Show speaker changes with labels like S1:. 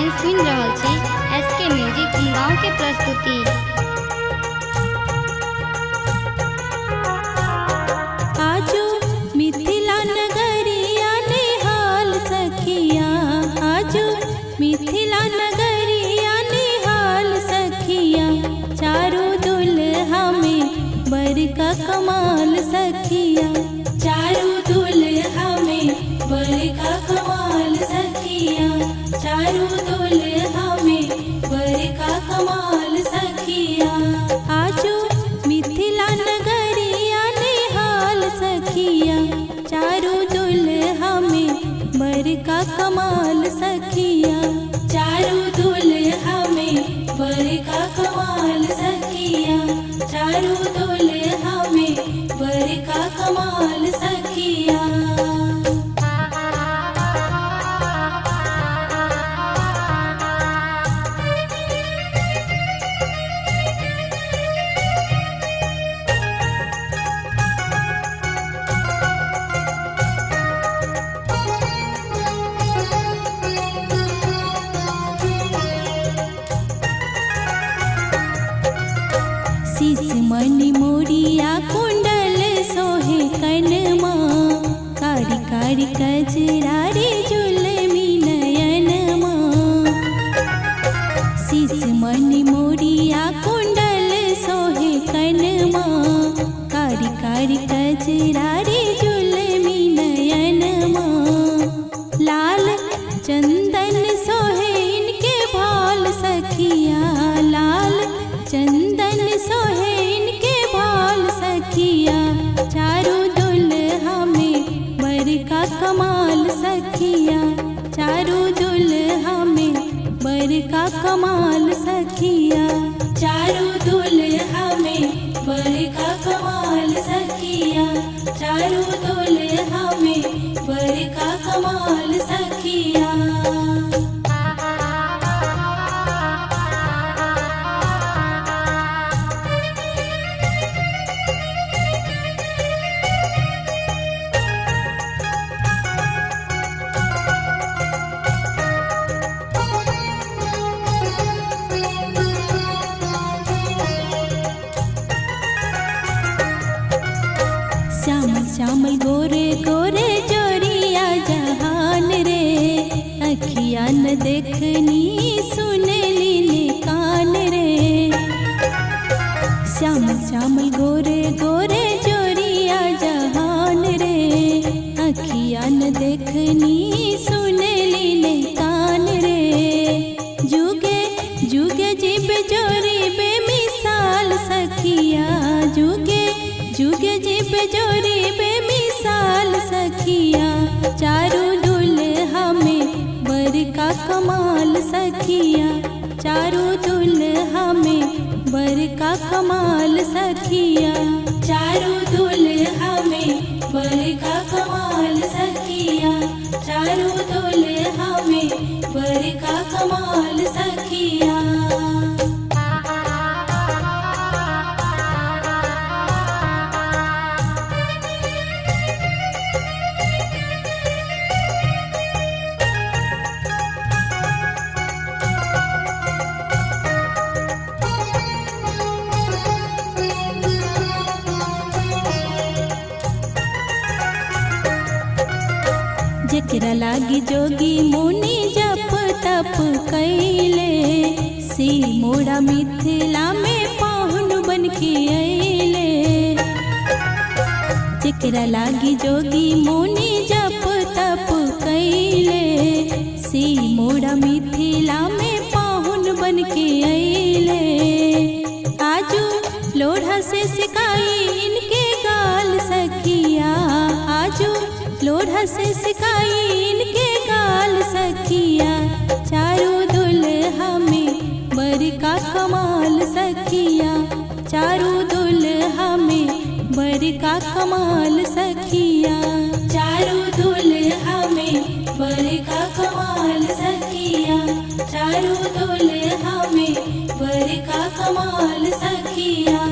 S1: अपने सुन रहल छी एसके म्यूजिक गाँव के प्रस्तुति।
S2: आजो मिथिला नगरिया निहाल सखिया, आजो मिथिला नगरिया निहाल सखिया, चारों दुल्हा में बरका कमाल सखिया, चारों दुल्हा में बरका कमाल सखिया, चारों दुल्हा में बरका कमाल सखिया। आजो मिथिला नगरिया निहाल सखिया, चारों दुल्हा में बरका कमाल सखिया, चारों दुल्हा में बरका कमाल सखिया, चारों दुल्हा में बरका कमाल सखिया। शीश मणि मोरिया कुंडल सोहे कनमा, कारी कारी कजरारे जुलमी नयनमा, शीश मणि मोरिया कुंडल सोहे कनमा, कारी कारी कजरारे जुलमी नयनमा, लाल चंदन सोहे इनके भाल सखिया, लाल चंदन सोहे इनके भाल सखिया, चारों दुल्हा में बरका कमाल सखिया, चारों दुल्हा में बरका कमाल सखिया, चारों दुल्हा में बरका कमाल सखिया, चारों दुल्हा में बरका कमाल सखिया। श्यामल श्यामल गोरे गोरे जोरिया जहान रे, अखिया न देखनी सुनली ने कान रे, श्यामल श्यामल गोरे गोरे जोरिया जहान रे, अखिया न देखनी सुनली ने कान रे, जुगे जुगे जीव जोरी बेमिसाल सखिया, जुगे जुगे जीव जोरी बेमिसाल सखिया, चारों दुल्हा में बरका कमाल सखिया, चारों दुल्हा में बरका कमाल सखिया, चारों दुल्हा में बरका कमाल सखिया, चारों दुल्हा में बरका कमाल सखिया। जेकरा लागी जोगी मुनि जप तप कैले, सी मोड़ा मिथिला में पाहुन बन के अइले, जेकरा लागी जोगी मुनि जप तप कैले, सी मोड़ा मिथिला में पाहुन बन के अइले, आजू लोढ़ा से सिकाई इनके गाल सखिया, आजू लोढ़ा से सिकाई इनके गाल सखिया, चारों दुल्हा में बरका कमाल सखिया, चारों दुल्हा में बरका कमाल सखिया, चारों दुल्हा में बरका कमाल सखिया, चारों दुल्हा में बरका कमाल सखिया।